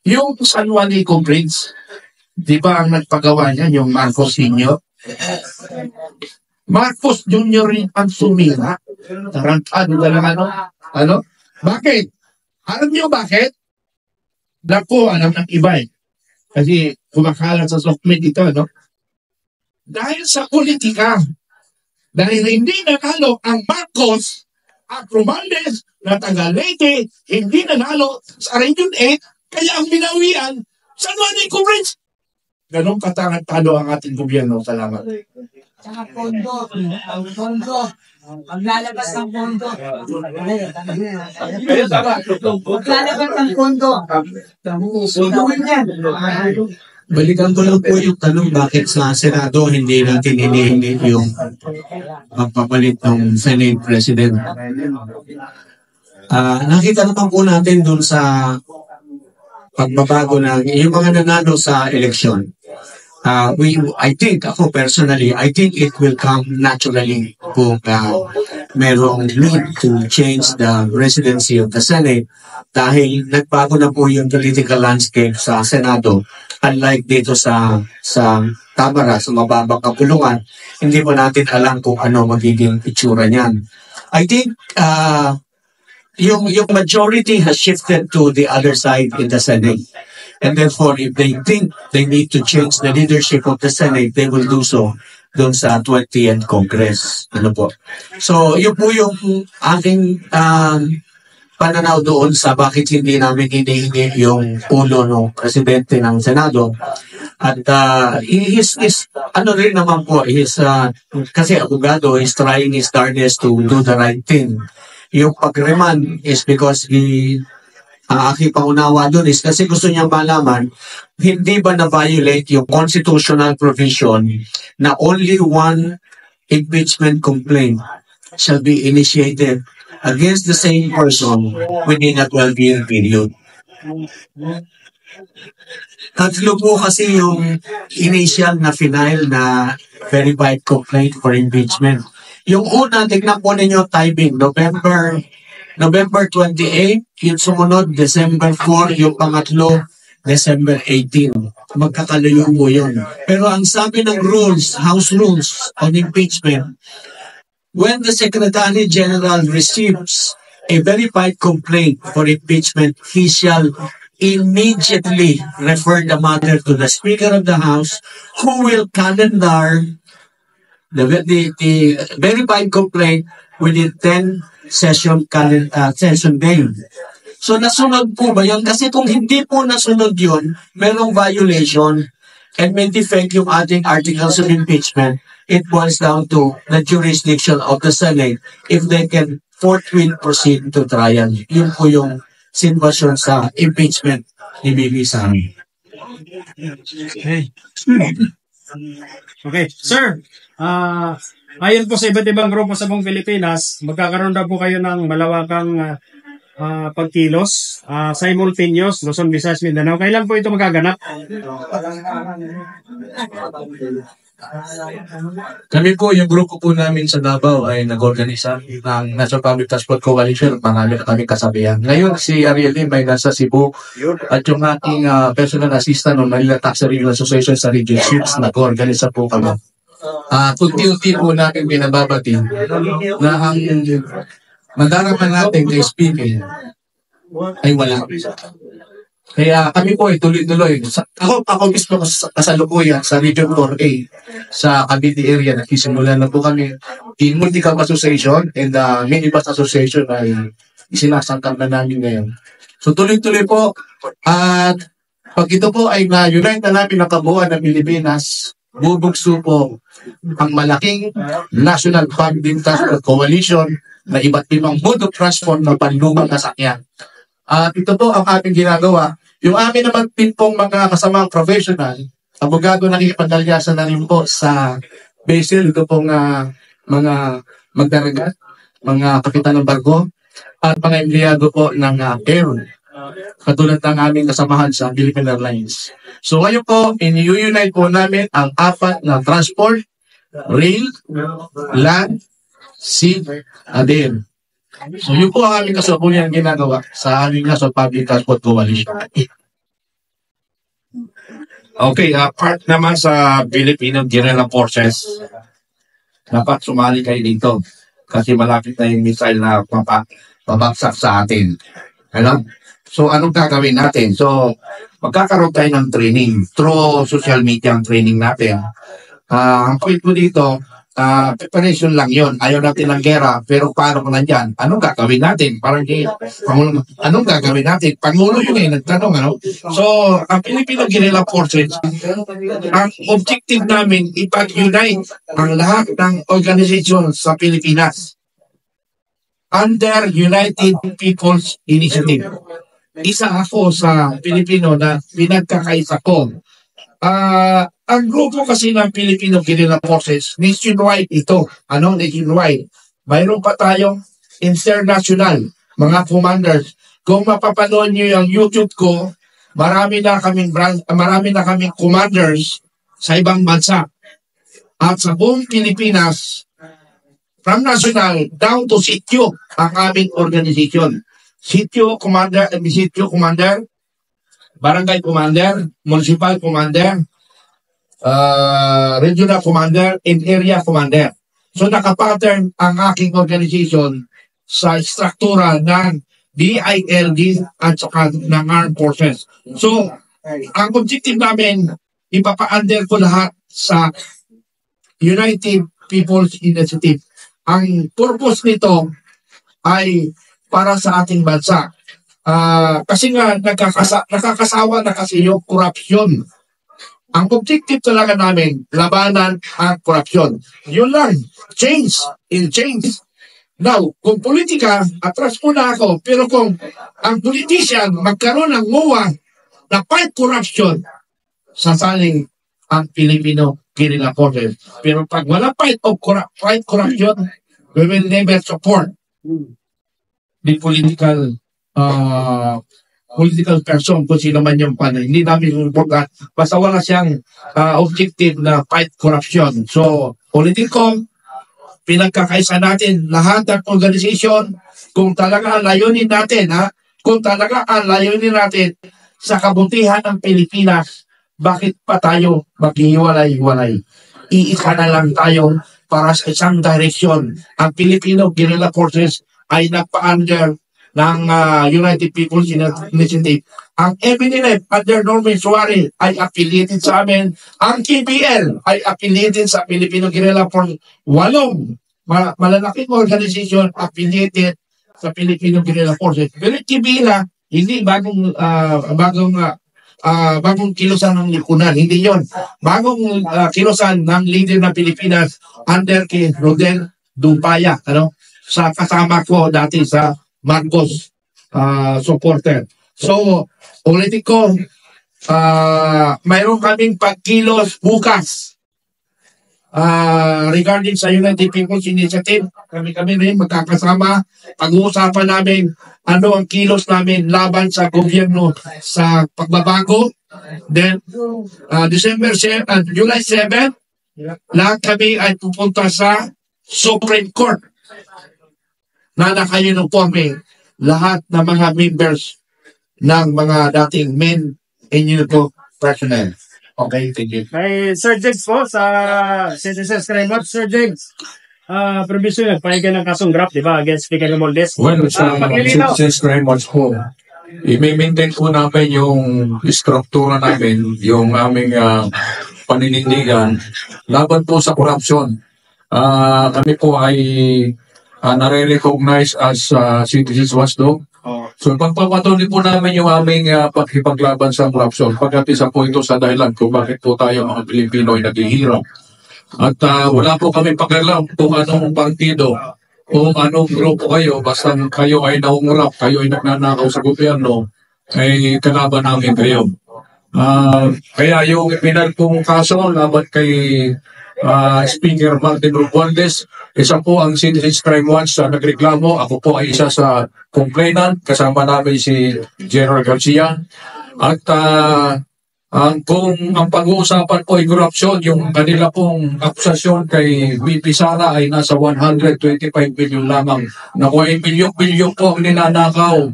Yung San Juanico Bridge, di ba ang nagpagawa niyan yung Marcos Sr.? Marcos Jr. rin ang sumira. Tarantado na lang ano? Bakit? Alam niyo bakit? Naku, alam ng iba eh. Kasi kumakalat sa sokmed ito, no? Dahil sa politika. Dahil hindi nanalo ang Marcos at Romualdez na taga Leyte, hindi nanalo sa Region 8, kaya ang binawian, San Juanico Bridge. Ganong katangad-talo ang ating gobyerno. Salamat. Saka pondo. Ang pondo. Maglalabas ng pondo. Maglalabas ng pondo. Gawin yan. Balikan ko lang po yung tanong bakit sa Senado hindi natin hinihingi yung magpapalit ng Senate President. Nakita naman po natin dun sa pagbabago ng yung mga nanalo sa eleksyon. I think, ako personally, I think it will come naturally kung merong need to change the residency of the Senate dahil nagbago na po yung political landscape sa Senado. Unlike dito sa Kamara, sa mababang kapulungan, hindi po natin alam kung ano magiging itsura niyan. I think yung majority has shifted to the other side in the Senate. And therefore, if they think they need to change the leadership of the Senate, they will do so doon sa 20th Congress. Ano po? So, yun po yung aking pananaw doon sa bakit hindi namin hinihingi yung ulo ng presidente ng Senado. At ano rin naman po, kasi abogado, is trying his darnest to do the right thing. Yung pag-remand is because ang aking pangunawa doon is kasi gusto niyang malaman, hindi ba na-violate yung constitutional provision na only one impeachment complaint shall be initiated against the same person within a 12-year period. Tatlo po kasi yung initial na final na verified complaint for impeachment. Yung una, tignan po ninyo timing, November 28, yung sumunod, December 4, yung pangatlo, December 18. Magkakalayo mo yun. Pero ang sabi ng rules, House Rules on Impeachment, when the Secretary General receives a verified complaint for impeachment, he shall immediately refer the matter to the Speaker of the House, who will calendar the verified complaint within 10 session day. So nasunod po ba yun? Kasi kung hindi po nasunod yun, merong violation and may defect yung ating articles of impeachment, it boils down to the jurisdiction of the Senate if they can forthwith proceed to trial. Yun po yung sitwasyon sa impeachment ni Bibi Sami. Okay. Sir, ayon po sa iba't ibang grupo sa buong Pilipinas, magkakaroon daw po kayo ng malawakang pagkilos, simultaneous, Luzon, Visayas, Mindanao. Kailan po ito magaganap? Kami po, yung grupo po namin sa Davao ay nag-organisa ng National Public Transport Coalition. Marami na kami kasabihan. Ngayon, si Ariel Lim ay nasa Cebu at yung aking personal assistant ng Manila Taxi Regional Association sa Region 6, nag-organisa po kami. Kunti-unti po natin binababati na ang madaraman natin kay speaking ay wala. Kaya kami po ay tuloy-tuloy. Ako mismo kasalukuyan sa Region 4A sa Cavite area. Nagsisimula na po kami in Multicam Association and Minibus Association ay isinasangkap na namin ngayon. So tuloy-tuloy po at pag ito po ay na-unite na namin ang kabuuan ng Pilipinas, bubugso po ang malaking National Public Transport Coalition na iba't ibang mode of transport ng panlumang nasakyan. At ito po ang ating ginagawa. Yung amin naman din pong mga kasamang professional, abogado nakikipagdalyasan na rin po sa basil, ito pong mga magdaragat, mga kapitan ng barko, at mga empleyado po ng air. Katulad ng aming kasamahan sa Philippine Airlines. So ngayon po, ini-unite po namin ang apat na transport, rail, land, sea, and air. So yun po ang aming kasalukuyan ginagawa sa aming National Public Transport Coalition. Okay, part naman sa Filipino Guerrilla Forces, dapat sumali kayo dito kasi malapit na yung missile na babagsak sa atin. Ano? So, anong gagawin natin? So, magkakaroon tayo ng training through social media ang training natin. Ang point ko dito, preparation lang yon. Ayaw natin ng gera, pero paano kung nandyan? Anong gagawin natin? Parang anong gagawin natin? Pangulo yun nagtanong, ano? So, ang Filipino Guerrilla Forces, ang objective namin, ipag-unite ang lahat ng organisasyon sa Pilipinas under United People's Initiative. Isa ako sa Pilipino na pinagkakaisa ko. Ang grupo kasi ng Filipino Guerrilla Forces, nationwide ito. Ano? Nationwide. Mayroon pa tayong international, mga commanders. Kung mapapanood nyo yung YouTube ko, marami na kaming commanders sa ibang bansa. At sa buong Pilipinas, from national down to sityo, ang aming organization. Sityo commander, barangay commander, municipal commander, regional commander, and area commander. So nakapattern ang aking organization sa struktura ng DILG at saka ng Armed Forces. So, ang objective namin, ipapa-under ko lahat sa United People's Initiative. Ang purpose nito ay para sa ating bansa. Kasi nga nakakasawa na kasi yung corruption. Ang objective talaga namin, labanan ang corruption. Yun lang, change in change. Now, kung politika, atras muna ako, pero kung ang politician magkaroon ng MOA na fight corruption, sasaling ang Filipino Guerrilla Forces. Pero pag wala fight corruption, we will never support the political person kung sino man yung panay. Hindi namin support. Basta wala siyang objective na fight corruption. So, politiko, pinagkakaisa natin lahat ng organization kung talaga ang layunin natin, kung talaga ang layunin natin sa kabutihan ng Pilipinas, bakit pa tayo maghiwalay-hiwalay? Iisa na lang tayo para sa isang direksyon. Ang Filipino Guerrilla Forces ay nagpa-under ng United People's Initiative. Ang FNLF under Norman Suarez ay affiliated sa amin. Ang KBL ay affiliated sa Filipino Guerrilla Forces. 8 malalaking organization affiliated sa Filipino Guerrilla Forces. Pero KBL hindi bagong kilusan ng lipunan. Hindi yon. Bagong kilusan ng leader ng Pilipinas under kay Rodel Dumpaya. Sa kasama ko dati sa Marcos supporter. So, ulitin ko, mayroon kaming pagkilos bukas regarding sa United People's Initiative. Kami rin magkakasama. Pag-uusapan namin ano ang kilos namin laban sa gobyerno sa pagbabago. Then, July 7, lahat kami ay pupunta sa Supreme Court na naka-uniforme lahat ng mga members ng mga dating men and uniform personnel. Okay, thank you. Kay Sir Jigs po sa Citizens Crime Watch. Sir Jigs, provision nagpahay ka ng kasong graft, di ba? Against Speaker Romualdez. Well, sa Citizens Crime Watch po, i-maintain po namin yung struktura namin, yung aming paninindigan laban po sa corruption. Kami po ay nare-recognize as Citizens Watchdog. So, pagpapatuloy po namin yung aming pagkipaglaban sa corruption. Pagkat isa po ito sa dahilan kung bakit po tayo mga Pilipino ay naghihirap. At wala po kami pakialam kung anong partido, kung anong grupo kayo, basta kayo ay naungrap, kayo ay nagnanakaw sa gobyerno, ay kalaban namin kayo. Kaya yung ipinal pong kaso laban kay Speaker Martin Romualdez, isa po ang Citizens Crime Watch na nagreklamo. Ako po ay isa sa complainant, kasama namin si General Garcia. At kung ang pag-uusapan po ay corruption, yung kanila pong akusasyon kay VP Sara ay nasa 125 billion lamang. Naku, ay bilyon-bilyon po ang ninanakaw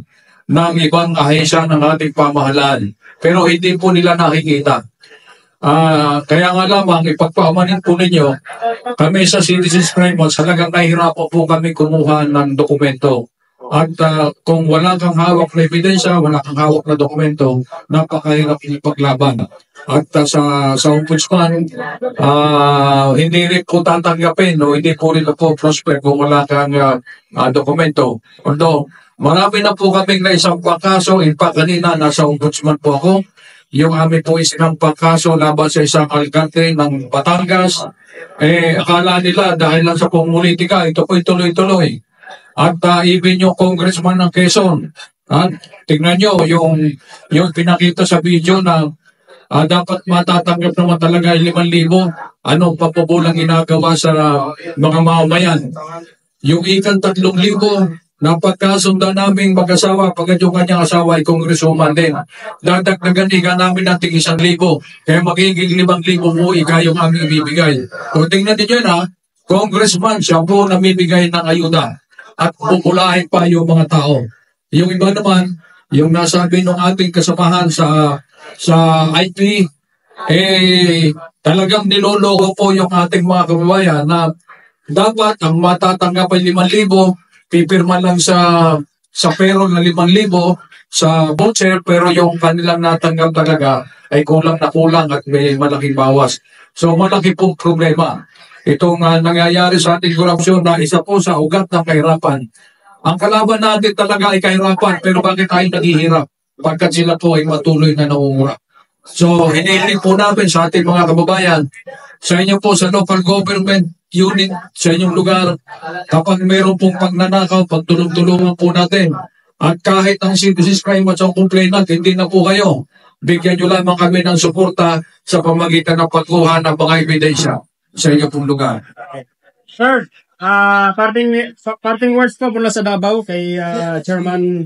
ng ibang ahensya ng ating pamahalaan. Pero hindi po nila nakikita. Kaya nga lamang, ipagpamanin po ninyo, kami sa Citizens Crime Watch, talagang nahihirapan po kami kumuha ng dokumento. At kung wala kang hawak na ebidensya, wala kang hawak na dokumento, napakahirap ipaglaban. At sa ombudsman, hindi rin po tatanggapin o hindi po rin po prosper kung wala kang dokumento. Although, marami na po kaming naisampang kaso. In fact, kanina nasa ombudsman po ako. Yung amin po isinampang kaso laban sa isang alcalde ng Batangas. Akala nila dahil lang sa politika, ito po tuloy-tuloy. At even yung congressman ng Quezon, tingnan nyo yung pinakita sa video na dapat matatanggap naman talaga 5,000. Anong papabulang ginagawa sa mga mamamayan? Yung ikan 3,000, napagkasundan namin mag-asawa, pagkat yung kanyang asawa ay congresswoman din. Dadagdagan ika namin ng tig 1,000. Kaya magiging 5,000 mo ika yung aming ibibigay. So tingnan din yun congressman, siya po namimigay ng ayuda. At pupulahin pa yung mga tao. Yung iba naman, yung nasabi ng ating kasamahan sa IT, talagang niloloko po yung ating mga kababayan na dapat ang matatanggap ay 5,000, pipirma lang sa payroll na 5,000 sa voucher, pero yung kanilang natanggap talaga ay kulang na kulang at may malaking bawas. So malaki pong problema. Itong nangyayari sa ating korupsyon na isa po sa ugat ng kahirapan. Ang kalaban natin talaga ay kahirapan, pero bakit tayo naghihirap? Pagkat sila po ay matuloy na nangungura. So, hinihiling po namin sa ating mga kababayan, sa inyo po sa local government unit, sa inyong lugar, kapag meron pong pagnanakaw, pagtulong-tulungan po natin. At kahit ang Citizens Crime Watch ang complainant, hindi na po kayo. Bigyan nyo lamang kami ng suporta sa pamagitan ng pagkuha ng mga ebidensya sa inyo pong lugar. Sir, parting words po mula sa Davao kay Chairman